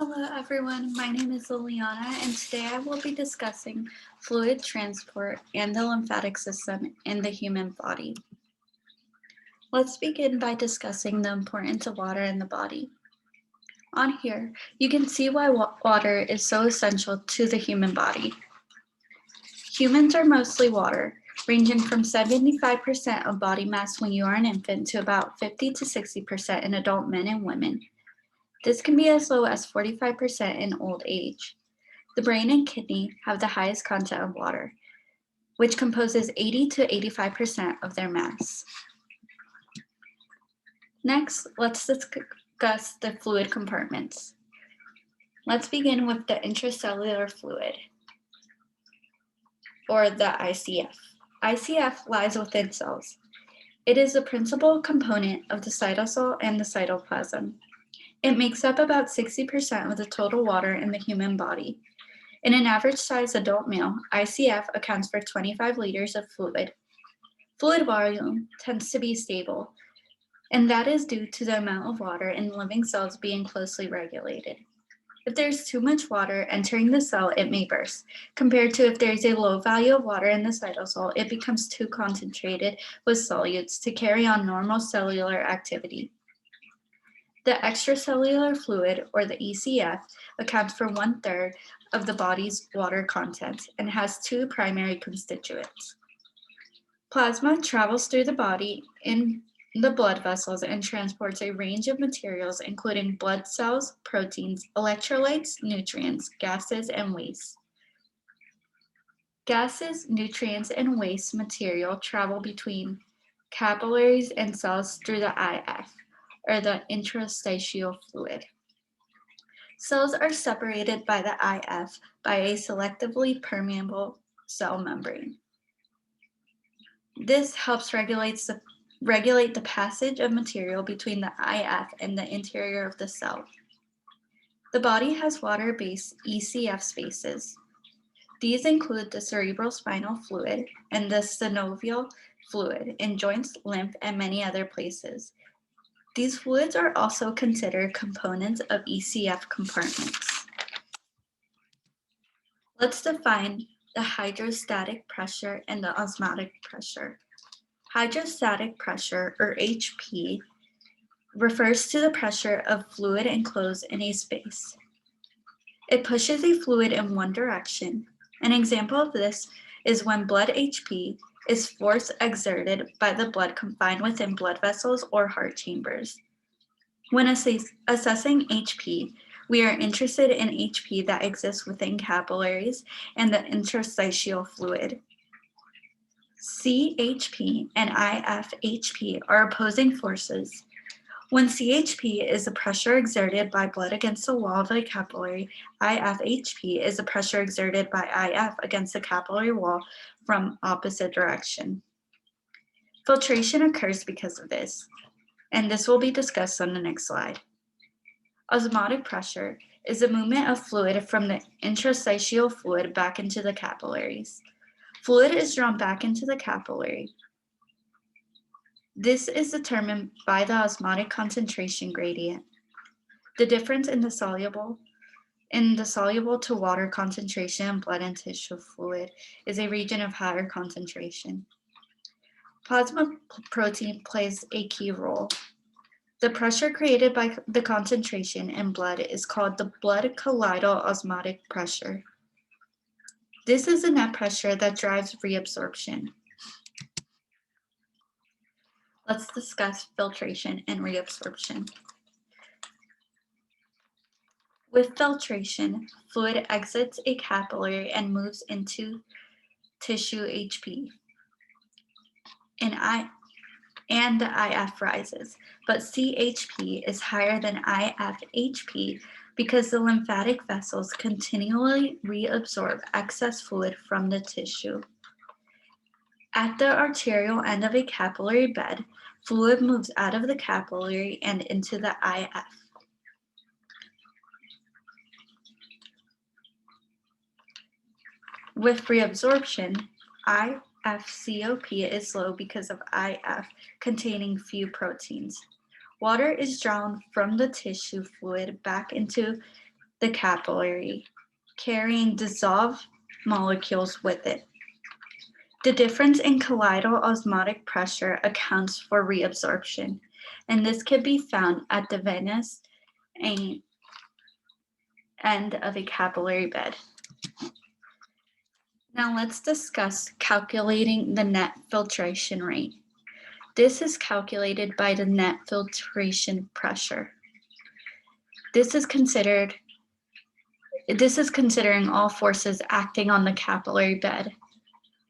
Hello everyone, my name is Liliana and today I will be discussing fluid transport and the lymphatic system in the human body. Let's begin by discussing the importance of water in the body. On here, you can see why water is so essential to the human body. Humans are mostly water, ranging from 75% of body mass when you are an infant to about 50 to 60% in adult men and women. This can be as low as 45% in old age. The brain and kidney have the highest content of water, which composes 80 to 85% of their mass. Next, let's discuss the fluid compartments. Let's begin with the intracellular fluid, or the ICF. ICF lies within cells. It is the principal component of the cytosol and the cytoplasm. It makes up about 60% of the total water in the human body. In an average-sized adult male, ICF accounts for 25 liters of fluid. Fluid volume tends to be stable, and that is due to the amount of water in living cells being closely regulated. If there's too much water entering the cell, it may burst. Compared to if there's a low value of water in the cytosol, it becomes too concentrated with solutes to carry on normal cellular activity. The extracellular fluid, or the ECF, accounts for 1/3 of the body's water content and has two primary constituents. Plasma travels through the body in the blood vessels and transports a range of materials including blood cells, proteins, electrolytes, nutrients, gases, and waste. Gases, nutrients, and waste material travel between capillaries and cells through the IF, or the interstitial fluid. Cells are separated by the IF by a selectively permeable cell membrane. This helps regulate the passage of material between the IF and the interior of the cell. The body has water-based ECF spaces. These include the cerebrospinal fluid and the synovial fluid in joints, lymph, and many other places. These fluids are also considered components of ECF compartments. Let's define the hydrostatic pressure and the osmotic pressure. Hydrostatic pressure, or HP, refers to the pressure of fluid enclosed in a space. It pushes a fluid in one direction. An example of this is when blood HP is force exerted by the blood confined within blood vessels or heart chambers. When assessing HP, we are interested in HP that exists within capillaries and the interstitial fluid. CHP and IFHP are opposing forces. When CHP is the pressure exerted by blood against the wall of a capillary, IFHP is the pressure exerted by IF against the capillary wall from opposite direction. Filtration occurs because of this, and this will be discussed on the next slide. Osmotic pressure is the movement of fluid from the interstitial fluid back into the capillaries. Fluid is drawn back into the capillary. This is determined by the osmotic concentration gradient. The difference in the soluble to water concentration in blood and tissue fluid is a region of higher concentration. Plasma protein plays a key role. The pressure created by the concentration in blood is called the blood colloidal osmotic pressure. This is the net pressure that drives reabsorption. Let's discuss filtration and reabsorption. With filtration, fluid exits a capillary and moves into tissue HP. And the IF rises, but CHP is higher than IFHP because the lymphatic vessels continually reabsorb excess fluid from the tissue. At the arterial end of a capillary bed, fluid moves out of the capillary and into the IF. With reabsorption, IFCOP is low because of IF containing few proteins. Water is drawn from the tissue fluid back into the capillary, carrying dissolved molecules with it. The difference in colloidal osmotic pressure accounts for reabsorption, and this can be found at the venous end of a capillary bed. Now let's discuss calculating the net filtration rate. This is calculated by the net filtration pressure. This is considering all forces acting on the capillary bed.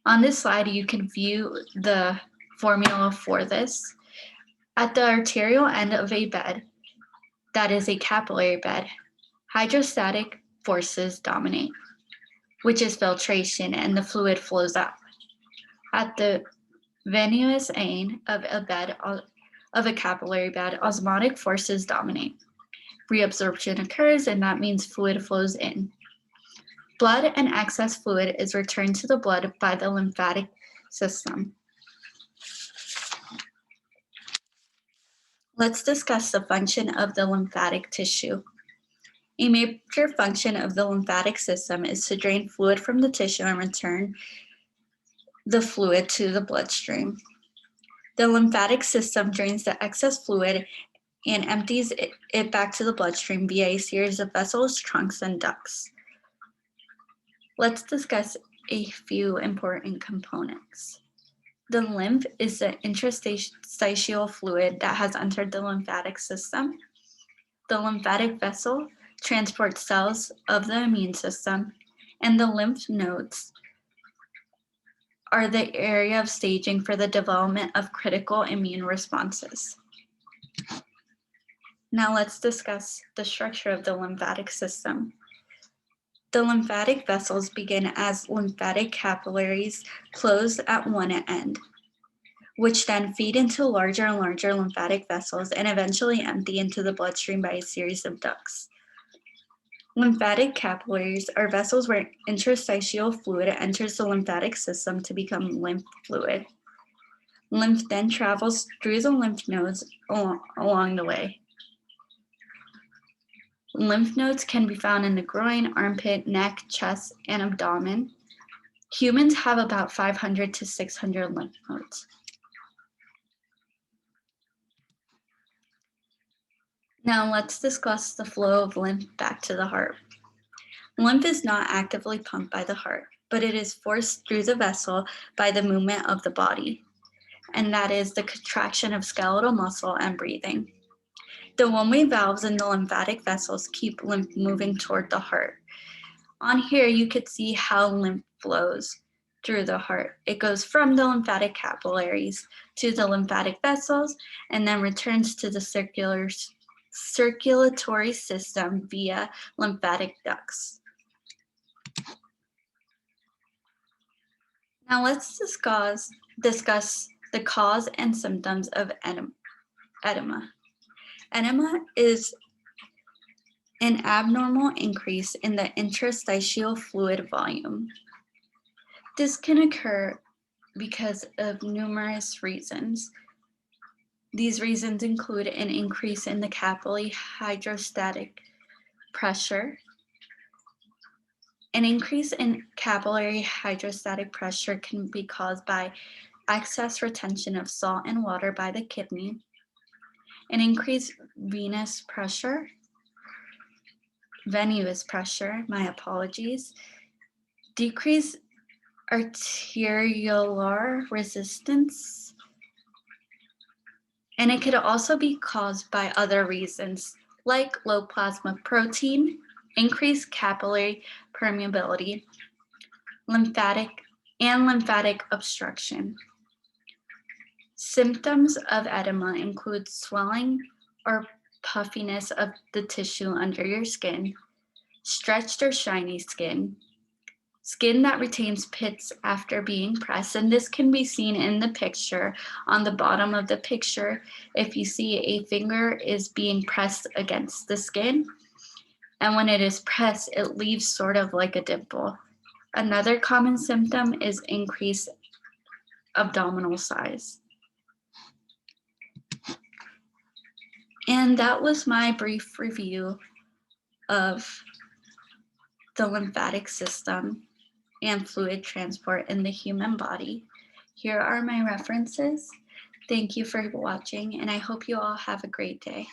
On this slide, you can view the formula for this. At the arterial end of a bed, that is a capillary bed, hydrostatic forces dominate, which is filtration, and the fluid flows out. At the venous end of a capillary bed, osmotic forces dominate. Reabsorption occurs, and that means fluid flows in. Blood and excess fluid is returned to the blood by the lymphatic system. Let's discuss the function of the lymphatic tissue. A major function of the lymphatic system is to drain fluid from the tissue and return the fluid to the bloodstream. The lymphatic system drains the excess fluid and empties it back to the bloodstream via a series of vessels, trunks, and ducts. Let's discuss a few important components. The lymph is the interstitial fluid that has entered the lymphatic system. The lymphatic vessel transports cells of the immune system, and the lymph nodes are the area of staging for the development of critical immune responses. Now let's discuss the structure of the lymphatic system. The lymphatic vessels begin as lymphatic capillaries closed at one end, which then feed into larger and larger lymphatic vessels and eventually empty into the bloodstream by a series of ducts. Lymphatic capillaries are vessels where interstitial fluid enters the lymphatic system to become lymph fluid. Lymph then travels through the lymph nodes along the way. Lymph nodes can be found in the groin, armpit, neck, chest, and abdomen. Humans have about 500 to 600 lymph nodes. Now let's discuss the flow of lymph back to the heart. Lymph is not actively pumped by the heart, but it is forced through the vessel by the movement of the body, and that is the contraction of skeletal muscle and breathing. The one-way valves in the lymphatic vessels keep lymph moving toward the heart. On here, you could see how lymph flows through the heart. It goes from the lymphatic capillaries to the lymphatic vessels and then returns to the circulatory system via lymphatic ducts. Now let's discuss the cause and symptoms of edema. Edema is an abnormal increase in the interstitial fluid volume. This can occur because of numerous reasons. These reasons include an increase in the capillary hydrostatic pressure. An increase in capillary hydrostatic pressure can be caused by excess retention of salt and water by the kidney, an increased venous pressure, decreased arteriolar resistance, and it could also be caused by other reasons like low plasma protein, increased capillary permeability, lymphatic obstruction. Symptoms of edema include swelling or puffiness of the tissue under your skin, stretched or shiny skin, skin that retains pits after being pressed, and this can be seen in the picture. On the bottom of the picture, if you see a finger is being pressed against the skin, and when it is pressed, it leaves sort of like a dimple. Another common symptom is increased abdominal size. And that was my brief review of the lymphatic system, and fluid transport in the human body. Here are my references. Thank you for watching, and I hope you all have a great day.